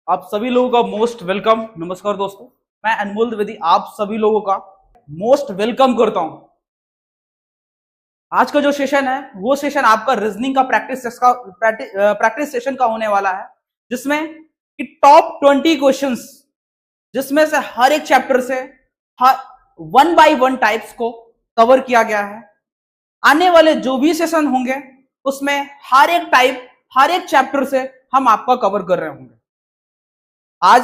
आप सभी लोगों का मोस्ट वेलकम। नमस्कार दोस्तों, मैं अनमोल द्विवेदी आप सभी लोगों का मोस्ट वेलकम करता हूं। आज का जो सेशन है वो सेशन आपका रीजनिंग का प्रैक्टिस सेशन का होने वाला है, जिसमें कि टॉप 20 क्वेश्चंस, जिसमें से हर एक चैप्टर से वन बाय वन टाइप्स को कवर किया गया है। आने वाले जो भी सेशन होंगे उसमें हर एक टाइप, हर एक चैप्टर से हम आपका कवर कर रहे होंगे। आज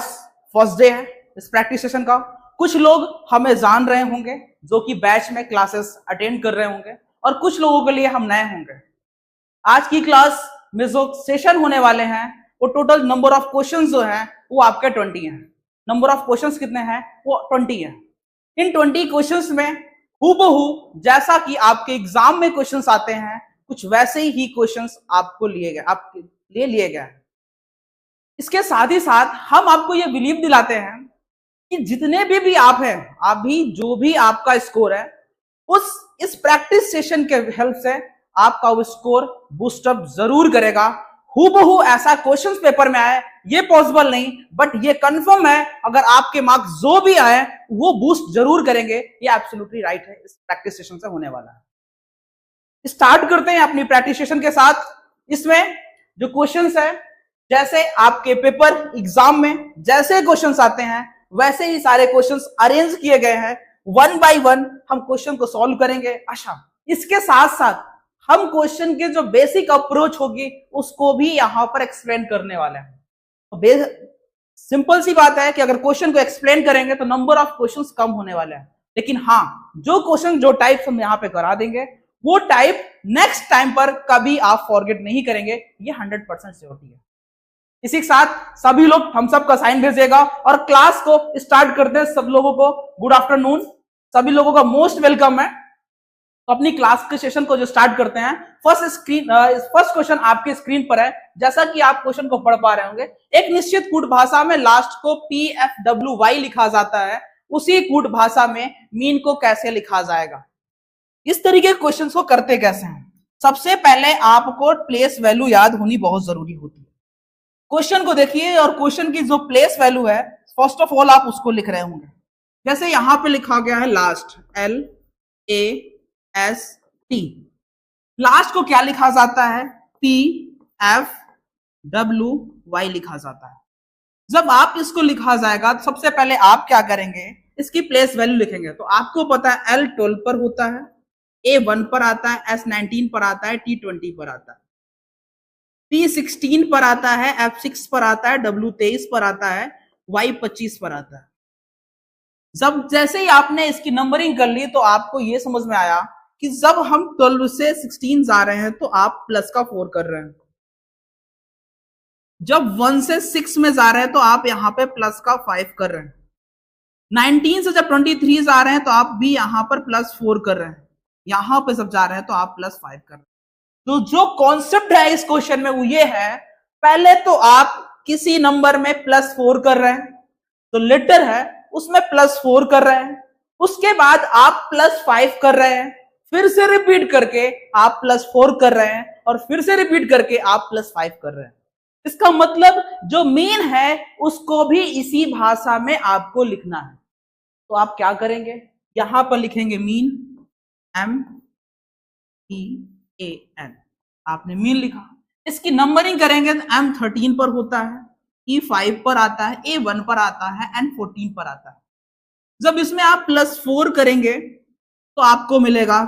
फर्स्ट डे है इस प्रैक्टिस सेशन का। कुछ लोग हमें जान रहे होंगे जो कि बैच में क्लासेस अटेंड कर रहे होंगे, और कुछ लोगों के लिए हम नए होंगे। आज की क्लास में जो सेशन होने वाले हैं वो टोटल नंबर ऑफ क्वेश्चंस जो है वो आपके 20 हैं। नंबर ऑफ क्वेश्चंस कितने हैं? वो 20 हैं। इन 20 क्वेश्चंस में हूबहू जैसा कि आपके एग्जाम में क्वेश्चंस आते हैं, कुछ वैसे ही क्वेश्चंस आपको आपके लिए गए हैं। इसके साथ ही साथ हम आपको यह बिलीव दिलाते हैं कि जितने भी आप हैं, अभी जो भी आपका स्कोर है, इस प्रैक्टिस सेशन के हेल्प से आपका वो स्कोर बूस्टअप जरूर करेगा। हूबहू ऐसा क्वेश्चन पेपर में आए ये पॉसिबल नहीं, बट ये कंफर्म है अगर आपके मार्क्स जो भी आए वो बूस्ट जरूर करेंगे। ये एब्सोल्युटली राइट है, इस प्रैक्टिस सेशन से होने वाला है। स्टार्ट करते हैं अपनी प्रैक्टिस सेशन के साथ। इसमें जो क्वेश्चंस है, जैसे आपके पेपर एग्जाम में जैसे क्वेश्चंस आते हैं वैसे ही सारे क्वेश्चंस अरेंज किए गए हैं। वन बाय वन हम क्वेश्चन को सॉल्व करेंगे। अच्छा, इसके साथ साथ हम क्वेश्चन के जो बेसिक अप्रोच होगी उसको भी यहां पर एक्सप्लेन करने वाले हैं। तो सिंपल सी बात है कि अगर क्वेश्चन को एक्सप्लेन करेंगे तो नंबर ऑफ क्वेश्चंस कम होने वाले हैं, लेकिन हाँ, जो क्वेश्चन जो टाइप हम यहां पे करा देंगे वो टाइप नेक्स्ट टाइम पर कभी आप फॉरगेट नहीं करेंगे। ये 100% श्योरिटी है। इसी के साथ सभी लोग हम सबका साइन भेजिएगा और क्लास को स्टार्ट करते हैं। सब लोगों को गुड आफ्टरनून, सभी लोगों का मोस्ट वेलकम है। तो अपनी क्लास के सेशन को जो स्टार्ट करते हैं, फर्स्ट क्वेश्चन आपके स्क्रीन पर है। जैसा कि आप क्वेश्चन को पढ़ पा रहे होंगे, एक निश्चित कूट भाषा में लास्ट को PFWY लिखा जाता है, उसी कूट भाषा में मीन को कैसे लिखा जाएगा? इस तरीके के क्वेश्चन को करते कैसे हैं? सबसे पहले आपको प्लेस वैल्यू याद होनी बहुत जरूरी होती है। क्वेश्चन को देखिए और क्वेश्चन की जो प्लेस वैल्यू है, फर्स्ट ऑफ ऑल आप उसको लिख रहे होंगे। जैसे यहां पे लिखा गया है लास्ट, LAST। लास्ट को क्या लिखा जाता है? PFWY लिखा जाता है। जब आप इसको लिखा जाएगा तो सबसे पहले आप क्या करेंगे? इसकी प्लेस वैल्यू लिखेंगे। तो आपको पता है L12 पर होता है, A1 पर आता है, S19 पर आता है, T20 पर आता है, P16 पर आता है, F6 पर आता है, W23 पर आता है, Y25 पर आता है। जब जैसे ही आपने इसकी नंबरिंग कर ली तो आपको यह समझ में आया कि जब हम 12 से 16 जा रहे हैं तो आप प्लस का 4 कर रहे हैं। जब 1 से 6 में जा रहे हैं तो आप यहां पे प्लस का 5 कर रहे हैं। 19 से जब 23 जा रहे हैं तो आप भी यहां पर प्लस 4 कर रहे हैं। यहां पे जब जा रहे हैं तो आप प्लस 5 कर रहे हैं। तो जो कॉन्सेप्ट है इस क्वेश्चन में वो ये है, पहले तो आप किसी नंबर में प्लस 4 कर रहे हैं, तो लेटर है उसमें प्लस 4 कर रहे हैं, उसके बाद आप प्लस 5 कर रहे हैं, फिर से रिपीट करके आप प्लस 4 कर रहे हैं, और फिर से रिपीट करके आप प्लस 5 कर रहे हैं। इसका मतलब जो मीन है उसको भी इसी भाषा में आपको लिखना है। तो आप क्या करेंगे? यहां पर लिखेंगे मीन, MEAN। आपने मीन लिखा। इसकी नंबरिंग करेंगे तो M13 पर होता है, E5 पर आता है, A1 पर आता है, N14 पर आता है। जब इसमें आप प्लस 4 करेंगे तो आपको मिलेगा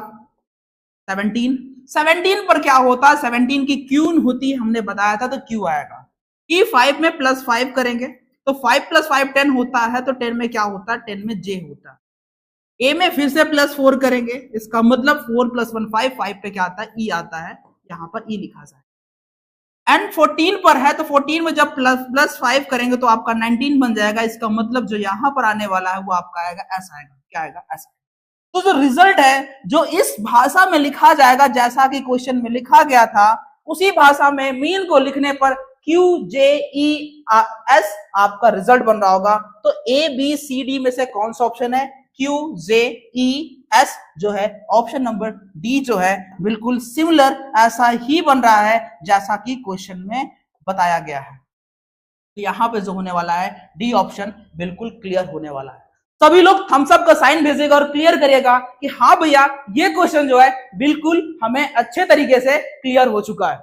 17। 17 पर क्या होता है? 17 की क्यून होती है, हमने बताया था, तो क्यू आएगा। E5 में प्लस 5 करेंगे तो 5 + 5 10 होता है, तो 10 में क्या होता है? 10 में J होता है। ए में फिर से प्लस 4 करेंगे, इसका मतलब 4 + 1 5, 5 पे क्या आता है? E आता है, यहां पर E लिखा जाए। N14 पर है तो 14 में जब प्लस 5 करेंगे तो आपका 19 बन जाएगा। इसका मतलब जो यहां पर आने वाला है वो आपका आएगा ऐसा आएगा। क्या आएगा? ऐसा। तो जो रिजल्ट है जो इस भाषा में लिखा जाएगा, जैसा कि क्वेश्चन में लिखा गया था, उसी भाषा में मीन को लिखने पर QJES आपका रिजल्ट बन रहा होगा। तो ABCD में से कौन सा ऑप्शन है? QJES जो है ऑप्शन नंबर डी जो है, बिल्कुल सिमिलर ऐसा ही बन रहा है जैसा कि क्वेश्चन में बताया गया है। तो यहाँ पे जो होने वाला है डी ऑप्शन बिल्कुल क्लियर होने वाला है। सभी लोग थम्स अप का साइन भेजेगा और क्लियर करेगा कि हाँ भैया ये क्वेश्चन जो है बिल्कुल हमें अच्छे तरीके से क्लियर हो चुका है।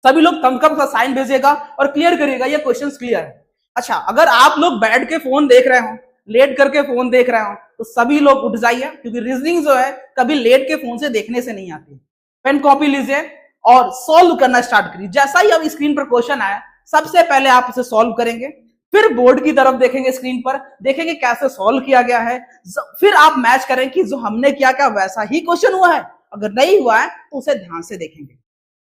सभी लोग थम्स अप का साइन भेजेगा और क्लियर करेगा ये क्वेश्चन क्लियर है। अच्छा, अगर आप लोग बैठ के फोन देख रहे हो, लेट करके फोन देख रहे हो, तो सभी लोग उठ जाइए, क्योंकि रीजनिंग जो है कभी लेट के फोन से देखने से नहीं आती। पेन कॉपी लीजिए और सॉल्व करना स्टार्ट करिए। जैसा ही अब स्क्रीन पर क्वेश्चन आया, सबसे पहले आप उसे सॉल्व करेंगे, फिर बोर्ड की तरफ देखेंगे, स्क्रीन पर देखेंगे कैसे सॉल्व किया गया है, फिर आप मैच करें कि जो हमने किया क्या वैसा ही क्वेश्चन हुआ है। अगर नहीं हुआ है तो उसे ध्यान से देखेंगे।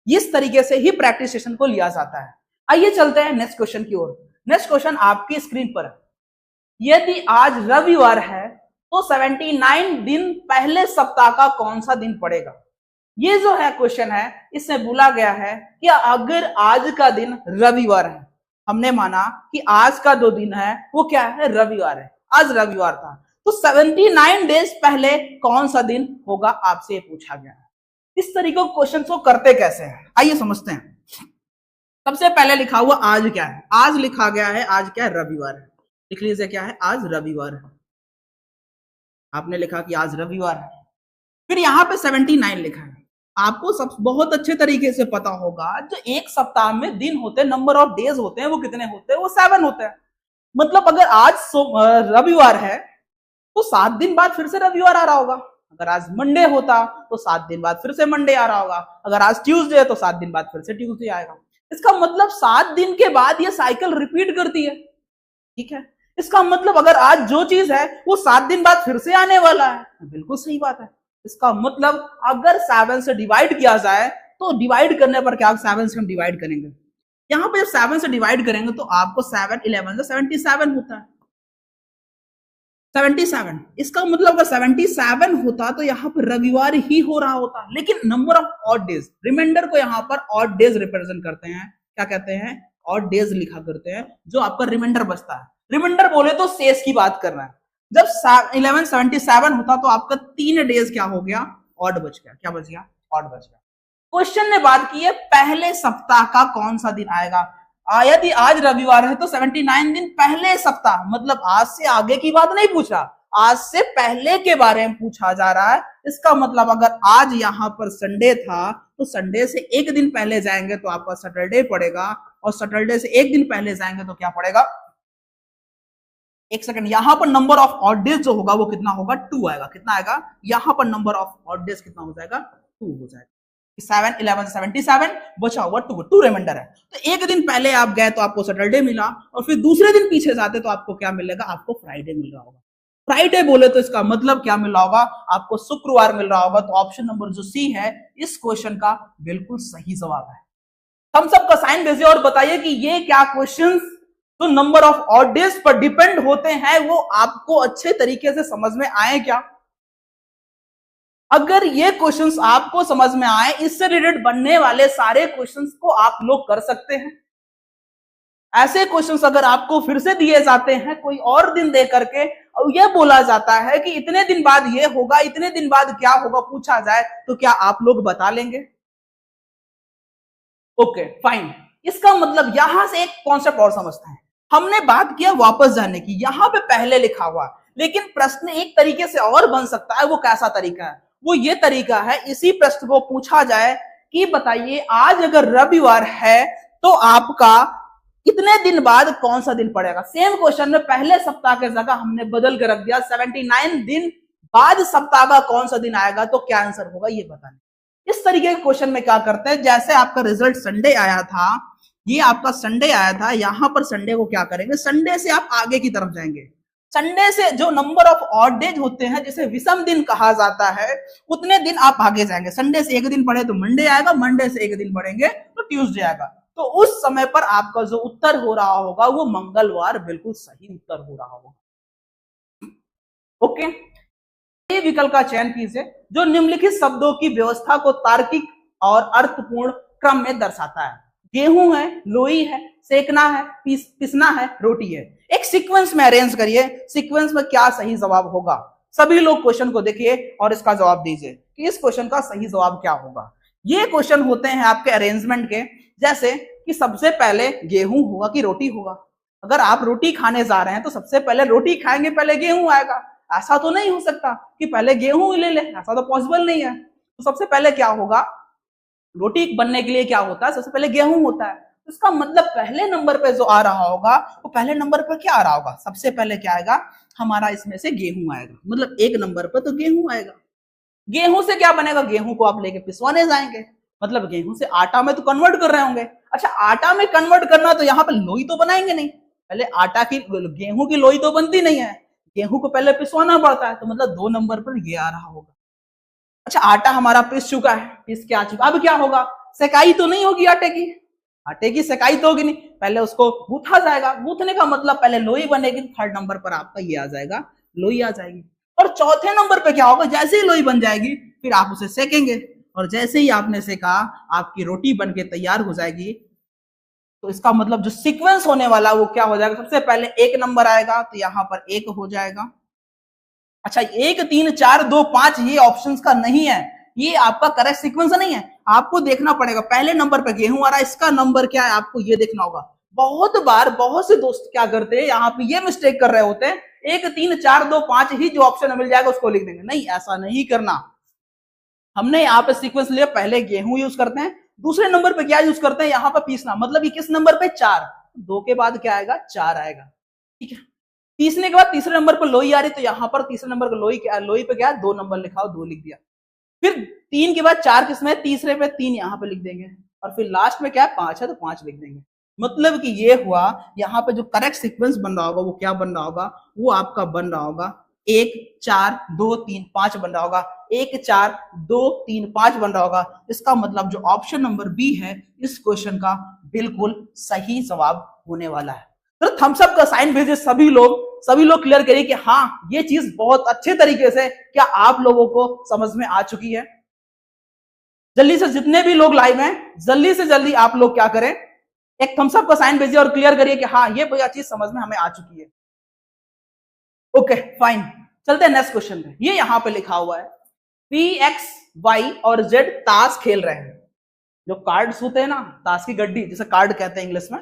इस तरीके से ही प्रैक्टिस सेशन को लिया जाता है। आइए चलते हैं नेक्स्ट क्वेश्चन की ओर। नेक्स्ट क्वेश्चन आपकी स्क्रीन पर है। यदि आज रविवार है तो 79 दिन पहले सप्ताह का कौन सा दिन पड़ेगा? ये जो है क्वेश्चन है, इसमें बोला गया है कि अगर आज का दिन रविवार है, हमने माना कि आज का जो दिन है वो क्या है, रविवार है, आज रविवार था, तो 79 डेज पहले कौन सा दिन होगा, आपसे पूछा गया है। इस तरीके के क्वेश्चन को करते कैसे हैं, आइए समझते हैं। सबसे पहले लिखा हुआ आज क्या है, आज लिखा गया है, आज क्या है, रविवार है। लिख लीजिए क्या है, आज रविवार है। आपने लिखा कि आज रविवार है। फिर यहाँ पे 79 लिखा है। आपको सब बहुत अच्छे तरीके से पता होगा, जो एक सप्ताह में दिन होते हैं, नंबर ऑफ डेज होते हैं, वो कितने होते हैं, वो 7 होते हैं। मतलब अगर आज रविवार है तो 7 दिन बाद फिर से रविवार आ रहा होगा। अगर आज मंडे होता तो 7 दिन बाद फिर से मंडे आ रहा होगा। अगर आज ट्यूसडे है तो 7 दिन बाद फिर से ट्यूसडे आएगा। इसका मतलब 7 दिन के बाद ये साइकिल रिपीट करती है। ठीक है, इसका मतलब अगर आज जो चीज है वो 7 दिन बाद फिर से आने वाला है। बिल्कुल सही बात है। इसका मतलब अगर 7 से डिवाइड किया जाए तो डिवाइड करने पर क्या, 7 से हम डिवाइड करेंगे, यहां पे जब 7 से डिवाइड करेंगे तो आपको 7 11 से 77 होता है, 77। इसका मतलब अगर 77 होता तो यहाँ पर रविवार ही हो रहा होता। लेकिन number of odd days, reminder को यहाँ पर ऑड डेज रिप्रेजेंट करते हैं, क्या कहते हैं, ऑड डेज लिखा करते हैं, जो आपका रिमाइंडर बचता है। रिमाइंडर बोले तो शेष की बात कर रहा है। जब 1177 होता तो आपका 3 डेज क्या हो गया, ऑड बच गया। क्या बच गया, ऑड बच गया। क्वेश्चन ने बात की है पहले सप्ताह का कौन सा दिन आएगा। यदि आज रविवार है तो 79 दिन पहले सप्ताह, मतलब आज से आगे की बात नहीं पूछा, आज से पहले के बारे में पूछा जा रहा है। इसका मतलब अगर आज यहाँ पर संडे था तो संडे से एक दिन पहले जाएंगे तो आपका सैटरडे पड़ेगा, और सैटरडे से एक दिन पहले जाएंगे तो क्या पड़ेगा, एक सेकंड, यहां पर नंबर ऑफ ऑड डेज जो होगा वो कितना होगा, 2 आएगा। कितना आएगा, यहां पर नंबर ऑफ ऑड डेज कितना हो जाएगा, 2 हो जाएगा। 7 11 77 बचा हुआ 2 रिमाइंडर है। तो एक दिन पहले आप गए तो आपको सैटरडे मिला, और फिर दूसरे दिन पीछे जाते तो आपको क्या मिलेगा, आपको फ्राइडे मिल रहा होगा। फ्राइडे बोले तो इसका मतलब क्या मिल रहा होगा, आपको शुक्रवार मिल रहा होगा। तो ऑप्शन नंबर जो सी है इस क्वेश्चन का बिल्कुल सही जवाब है। हम सबका साइन भेजिए और बताइए कि ये क्या क्वेश्चन तो नंबर ऑफ ऑड डेज पर डिपेंड होते हैं वो आपको अच्छे तरीके से समझ में आए क्या। अगर ये क्वेश्चंस आपको समझ में आए, इससे रिलेटेड बनने वाले सारे क्वेश्चंस को आप लोग कर सकते हैं। ऐसे क्वेश्चंस अगर आपको फिर से दिए जाते हैं कोई और दिन दे करके, और यह बोला जाता है कि इतने दिन बाद ये होगा, इतने दिन बाद क्या होगा पूछा जाए, तो क्या आप लोग बता लेंगे? Okay fine. इसका मतलब यहां से एक कॉन्सेप्ट और समझते हैं। हमने बात किया वापस जाने की, यहां पे पहले लिखा हुआ, लेकिन प्रश्न एक तरीके से और बन सकता है। वो कैसा तरीका है, वो ये तरीका है, इसी प्रश्न को पूछा जाए कि बताइए आज अगर रविवार है तो आपका कितने दिन बाद कौन सा दिन पड़ेगा। सेम क्वेश्चन में पहले सप्ताह के जगह हमने बदल के रख दिया 79 दिन बाद सप्ताह का कौन सा दिन आएगा, तो क्या आंसर होगा ये बताने। इस तरीके के क्वेश्चन में क्या करते हैं, जैसे आपका रिजल्ट संडे आया था, ये आपका संडे आया था, यहां पर संडे को क्या करेंगे, संडे से आप आगे की तरफ जाएंगे। संडे से जो नंबर ऑफ ऑड डेज होते हैं, जिसे विषम दिन कहा जाता है, उतने दिन आप आगे जाएंगे। संडे से एक दिन पढ़े तो मंडे आएगा, मंडे से एक दिन पढ़ेंगे तो ट्यूसडे आएगा। तो उस समय पर आपका जो उत्तर हो रहा होगा वो मंगलवार बिल्कुल सही उत्तर हो रहा होगा। ओके, ये विकल्प का चयन कीजिए जो निम्नलिखित शब्दों की व्यवस्था को तार्किक और अर्थपूर्ण क्रम में दर्शाता है। गेहूं है, लोई है, सेकना है, पिसना है, रोटी है। एक सीक्वेंस में अरेंज करिए, सीक्वेंस में क्या सही जवाब होगा। सभी लोग क्वेश्चन को देखिए और इसका जवाब दीजिए कि इस क्वेश्चन का सही जवाब क्या होगा। ये क्वेश्चन होते हैं आपके अरेंजमेंट के, जैसे कि सबसे पहले गेहूं होगा कि रोटी होगा। अगर आप रोटी खाने जा रहे हैं तो सबसे पहले रोटी खाएंगे, पहले गेहूं आएगा। ऐसा तो नहीं हो सकता कि पहले गेहूं ले ले, ऐसा तो पॉसिबल नहीं है। तो सबसे पहले क्या होगा, रोटी बनने के लिए क्या होता है, सबसे पहले गेहूं होता है। इसका मतलब पहले नंबर पे जो आ रहा होगा वो पहले नंबर पर क्या आ रहा होगा, सबसे पहले क्या आएगा हमारा, इसमें से गेहूं आएगा। मतलब एक नंबर पर तो गेहूं आएगा। गेहूं से क्या बनेगा, गेहूं को आप लेके पिसवाने जाएंगे, मतलब गेहूं से आटा में तो कन्वर्ट कर रहे होंगे। अच्छा, आटा में कन्वर्ट करना तो यहाँ पे लोई तो बनाएंगे नहीं, पहले आटा की गेहूं की लोई तो बनती नहीं है, गेहूं को पहले पिसवाना पड़ता है। तो मतलब 2 नंबर पर ये आ रहा होगा। अच्छा, आटा हमारा पिस चुका है, पिस के आ चुका, अब क्या होगा, सेकाई तो नहीं होगी आटे की, आटे की सेकाई तो होगी नहीं, पहले उसको गूथा जाएगा। गूथने का मतलब पहले लोई बनेगी। थर्ड नंबर पर आपका ये आ जाएगा, लोई आ जाएगी। और चौथे नंबर पे क्या होगा, जैसे ही लोई बन जाएगी फिर आप उसे सेकेंगे, और जैसे ही आपने सेका आपकी रोटी बन के तैयार हो जाएगी। तो इसका मतलब जो सीक्वेंस होने वाला वो क्या हो जाएगा, सबसे पहले 1 नंबर आएगा तो यहाँ पर 1 हो जाएगा। अच्छा, 1 3 4 2 5 ये ऑप्शंस का नहीं है, ये आपका करेक्ट सीक्वेंस नहीं है। आपको देखना पड़ेगा पहले नंबर पे गेहूं आ रहा है, इसका नंबर क्या है आपको ये देखना होगा। बहुत बार बहुत से दोस्त क्या करते हैं, यहाँ पे ये मिस्टेक कर रहे होते हैं, 1 3 4 2 5 ही जो ऑप्शन मिल जाएगा उसको लिख देंगे। नहीं, ऐसा नहीं करना। हमने यहाँ पे सीक्वेंस लिया, पहले गेहूं यूज करते हैं, दूसरे नंबर पे क्या यूज करते हैं, यहाँ पे पीसना। मतलब ये किस नंबर पे, 4, 2 के बाद क्या आएगा, 4 आएगा। ठीक है, पीसने के बाद तीसरे नंबर पर लोई आ रही, तो यहाँ पर तीसरे नंबर पर लोई पे क्या 2 नंबर लिखा, 2 लिख दिया। फिर 3 के बाद 4 किसमें, तीसरे पे 3 यहाँ पे लिख देंगे, और फिर लास्ट में क्या है 5 है तो 5 लिख देंगे। मतलब कि ये हुआ, यहाँ पे जो करेक्ट सीक्वेंस बन रहा होगा वो क्या बन रहा होगा, वो आपका बन रहा होगा 1 4 2 3 5 बन रहा होगा, 1 4 2 3 5 बन रहा होगा। इसका मतलब जो ऑप्शन नंबर बी है इस क्वेश्चन का बिल्कुल सही जवाब होने वाला है। तो थम्स अप का साइन भेजिए सभी लोग क्लियर करिए कि हाँ ये चीज बहुत अच्छे तरीके से क्या आप लोगों को समझ में आ चुकी है। जल्दी से जितने भी लोग लाइव हैं, जल्दी से जल्दी आप लोग क्या करें, एक थम्स अप का साइन भेजिए और क्लियर करिए कि हाँ ये बढ़िया चीज समझ में हमें आ चुकी है। ओके फाइन, चलते हैं नेक्स्ट क्वेश्चन पे। ये यहां पे लिखा हुआ है पी एक्स वाई और जेड ताश खेल रहे हैं। जो कार्ड्स होते हैं ना, ताश की गड्डी जिसे कार्ड कहते हैं इंग्लिश में,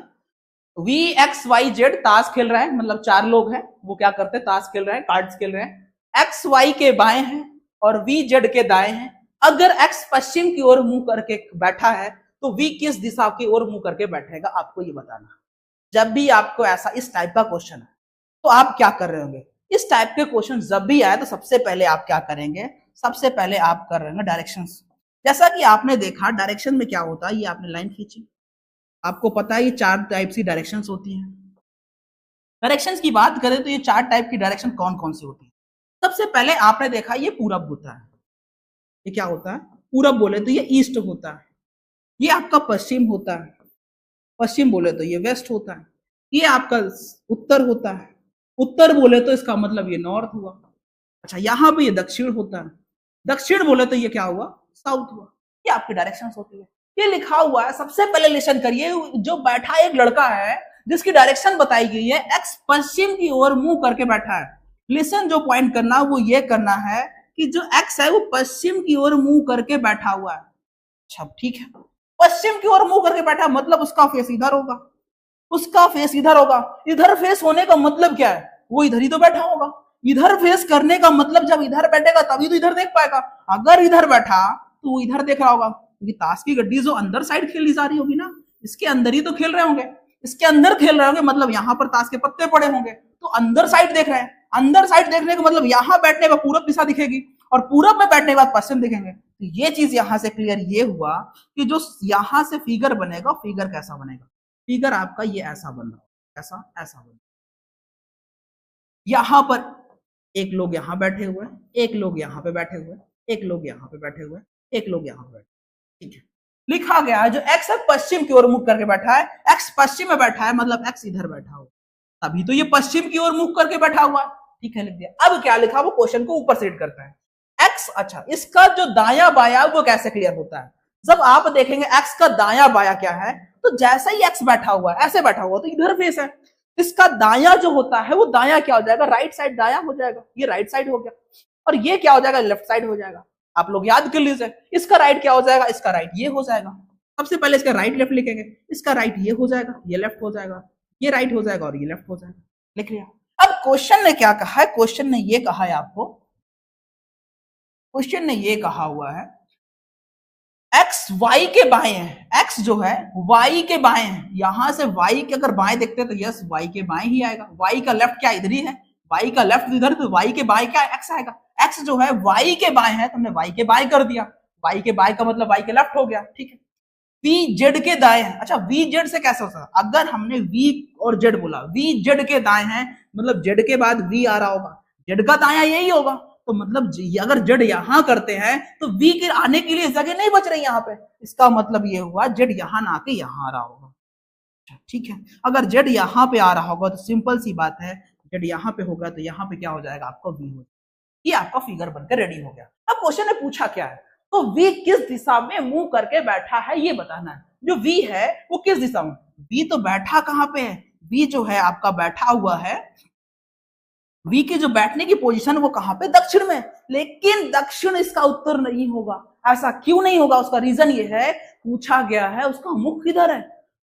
वी एक्स वाई जेड ताश खेल रहे हैं, मतलब 4 लोग हैं, वो क्या करते हैं ताश खेल रहे हैं, कार्ड्स खेल रहे हैं। एक्स वाई के बाएं हैं और वी जेड के दाएं हैं। अगर एक्स पश्चिम की ओर मुंह करके बैठा है तो वी किस दिशा की ओर मुंह करके बैठेगा, आपको ये बताना। जब भी आपको ऐसा इस टाइप का क्वेश्चन है तो आप क्या कर रहे होंगे, इस टाइप के क्वेश्चन जब भी आए तो सबसे पहले आप क्या करेंगे, सबसे पहले आप कर रहे हैं डायरेक्शंस। जैसा कि आपने देखा डायरेक्शन में क्या होता है, ये आपने लाइन खींची, आपको पता है ये 4 टाइप की डायरेक्शंस होती हैं। डायरेक्शंस की बात करें तो ये 4 टाइप की डायरेक्शन कौन कौन सी होती है। सबसे पहले आपने देखा ये पूरब होता है, ये क्या होता है, पूरब बोले तो ये ईस्ट होता है। ये आपका पश्चिम होता है, पश्चिम बोले तो ये वेस्ट होता है। ये आपका उत्तर होता है, उत्तर बोले तो इसका मतलब ये नॉर्थ हुआ। अच्छा, यहाँ पे ये दक्षिण होता है, दक्षिण बोले तो ये क्या हुआ, साउथ हुआ। ये आपकी डायरेक्शंस होती है। ये लिखा हुआ है, सबसे पहले लिसन करिए, जो बैठा एक लड़का है जिसकी डायरेक्शन बताई गई है एक्स पश्चिम की ओर मुंह करके बैठा है। लिसन जो पॉइंट करना वो ये करना है कि जो एक्स है वो पश्चिम की ओर मुंह करके बैठा हुआ है। अच्छा ठीक है, पश्चिम की ओर मुंह करके बैठा मतलब उसका फेस इधर होगा, उसका फेस इधर होगा। इधर फेस होने का मतलब क्या है, वो इधर ही तो बैठा होगा। इधर फेस करने का मतलब जब इधर बैठेगा तभी तो इधर देख पाएगा। अगर इधर बैठा तो वो इधर देख रहा होगा, क्योंकि ताश की गड्डी जो अंदर साइड खेली जा रही होगी ना, इसके अंदर ही तो खेल रहे होंगे, इसके अंदर खेल रहे होंगे, मतलब यहाँ पर ताश के पत्ते पड़े होंगे तो अंदर साइड देख रहे हैं। अंदर साइड देखने का मतलब यहाँ बैठने पर पूरब दिशा दिखेगी और पूरब में बैठने के बाद पश्चिम दिखेंगे। तो ये चीज यहां से क्लियर ये हुआ कि जो यहां से फिगर बनेगा, फिगर कैसा बनेगा, फिगर आपका ये ऐसा बन रहा है, ऐसा ऐसा बन। यहां पर एक लोग यहां बैठे हुए हैं, एक लोग यहां पे बैठे हुए हैं, एक लोग यहां पे बैठे हुए हैं, एक लोग यहां पे बैठे। ठीक है, लिखा गया है जो एक्स है पश्चिम की ओर मुख करके बैठा है, एक्स पश्चिम में बैठा है मतलब एक्स इधर बैठा हो, तभी तो ये पश्चिम की ओर मुख करके बैठा हुआ। ठीक है, लिख दिया। अब क्या लिखा, वो क्वेश्चन को ऊपर सेट करता है एक्स। अच्छा, इसका जो दाया बाया वो कैसे क्लियर होता है, जब आप देखेंगे एक्स का दाया बाया क्या है, तो जैसा ही एक्स बैठा हुआ है ऐसे बैठा हुआ तो इधर फेस है, इसका दाया जो होता है वो दाया क्या हो जाएगा, राइट साइड दाया हो जाएगा, ये राइट साइड हो गया, और ये क्या हो जाएगा, लेफ्ट साइड हो जाएगा। आप लोग याद कर लीजिए, इसका राइट क्या हो जाएगा, इसका राइट ये हो जाएगा। सबसे पहले इसका राइट लेफ्ट लिखेंगे, इसका राइट ये हो जाएगा, ये लेफ्ट हो जाएगा, ये राइट हो जाएगा और ये लेफ्ट हो जाएगा। लिख लिया। अब क्वेश्चन ने क्या कहा है, क्वेश्चन ने ये कहा है आपको, क्वेश्चन ने ये कहा हुआ है एक्स वाई के बाएं है, एक्स जो है वाई के बाएं है, यहां से वाई के अगर बाएं देखते हैं तो यस वाई के बाएं ही आएगा। वाई का लेफ्ट क्या इधर ही है, वाई का लेफ्ट इधर, तो वाई के बाएं क्या एक्स आएगा। एक्स जो है वाई के बाएं है, तुमने वाई के बाएं कर दिया, वाई के बाएं का मतलब वाई के लेफ्ट हो गया, ठीक है। वी जेड के दाएं है, अच्छा वी जेड से कैसे हो सकता, अगर हमने वी और जेड बोला, वी जेड के दाएं है मतलब जेड के बाद वी आ रहा होगा, जेड का दाया यही होगा, तो मतलब अगर जेड यहां करते हैं तो वी के आने के लिए जगह नहीं बच रही यहां पे, इसका मतलब ये हुआ जेड यहां ना आके यहां आ रहा होगा, ठीक है। अगर जेड यहां पे आ रहा होगा तो सिंपल सी बात है, जेड यहां पे होगा तो यहां पे क्या हो जाएगा आपका वी हो जाएगा। ये आपका फिगर बनकर रेडी हो गया। अब क्वेश्चन ने पूछा क्या है, तो वी किस दिशा में मुंह करके बैठा है ये बताना है। जो वी है वो किस दिशा में, वी तो बैठा कहां पे है, वी जो है आपका बैठा हुआ है, वी की जो बैठने की पोजीशन वो कहां पे, दक्षिण में, लेकिन दक्षिण इसका उत्तर नहीं होगा। ऐसा क्यों नहीं होगा, उसका रीजन ये है, पूछा गया है उसका मुख किधर है,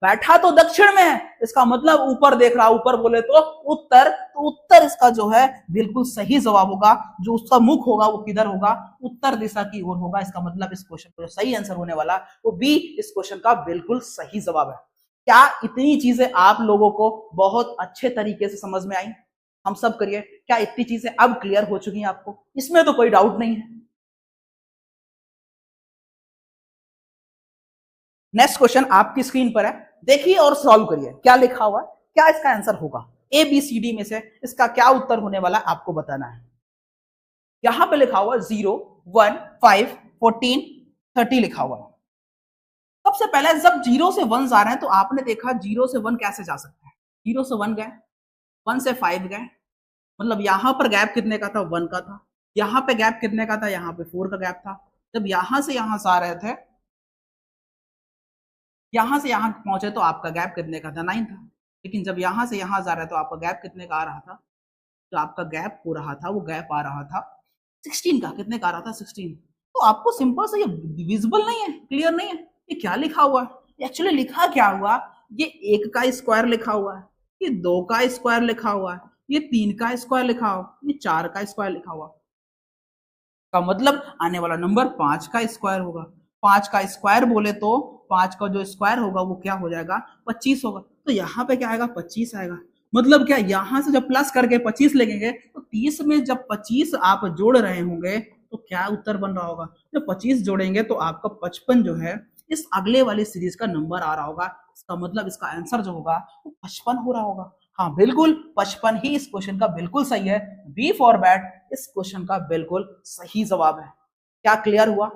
बैठा तो दक्षिण में है, इसका मतलब ऊपर देख रहा, ऊपर बोले तो उत्तर, तो उत्तर इसका जो है बिल्कुल सही जवाब होगा। जो उसका मुख होगा वो किधर होगा, उत्तर दिशा की ओर होगा। इसका मतलब इस क्वेश्चन का जो सही आंसर होने वाला वो बी इस क्वेश्चन का बिल्कुल सही जवाब है। क्या इतनी चीजें आप लोगों को बहुत अच्छे तरीके से समझ में आई, हम सब करिए, क्या इतनी चीजें अब क्लियर हो चुकी हैं आपको, इसमें तो कोई डाउट नहीं है। नेक्स्ट क्वेश्चन आपकी स्क्रीन पर है, देखिए और सॉल्व करिए क्या लिखा हुआ है, क्या इसका आंसर होगा, ए बी सी डी में से इसका क्या उत्तर होने वाला आपको बताना है। यहां पे लिखा हुआ 0 1 5 14 30 लिखा हुआ है। सबसे पहले जब 0 से 1 जा रहे हैं तो आपने देखा 0 से 1 कैसे जा सकता है, 0 से 1 गए, 1 से 5 गए, मतलब यहां पर गैप कितने का था, 1 का था, यहां पे गैप कितने का था, यहां पे 4 का गैप था। जब यहां से यहां जा रहे थे, यहां से यहां पहुंचे तो आपका गैप कितने का था, 9 था, लेकिन जब यहां से यहां जा रहे तो आपका गैप कितने का आ रहा था, जो आपका गैप हो रहा था वो गैप आ रहा था 16 का, कितने का आ रहा था 16। तो आपको सिंपल से ये विजिबल नहीं है, क्लियर नहीं है, ये क्या लिखा हुआ है, एक्चुअली लिखा क्या हुआ, ये 1 का स्क्वायर लिखा हुआ है, ये 2 का स्क्वायर लिखा हुआ है, ये 3 का स्क्वायर लिखा हुआ, ये 4 का स्क्वायर लिखा हुआ, का मतलब आने वाला नंबर 5 का स्क्वायर होगा। 5 का स्क्वायर बोले तो 5 का जो स्क्वायर होगा वो क्या हो जाएगा, 25 होगा, तो यहाँ पे क्या आएगा, 25 आएगा। मतलब क्या, यहां से जब प्लस करके 25 लगेंगे तो 30 में जब 25 आप जोड़ रहे होंगे तो क्या उत्तर बन रहा होगा, जब 25 जोड़ेंगे तो आपका 55 जो है इस अगले वाली सीरीज का नंबर आ रहा होगा। इसका मतलब इसका आंसर जो होगा वो 55 हो रहा होगा। हाँ बिल्कुल 55 ही इस क्वेश्चन का बिल्कुल सही है, बी फॉर बैट इस क्वेश्चन का बिल्कुल सही जवाब है। क्या क्लियर हुआ?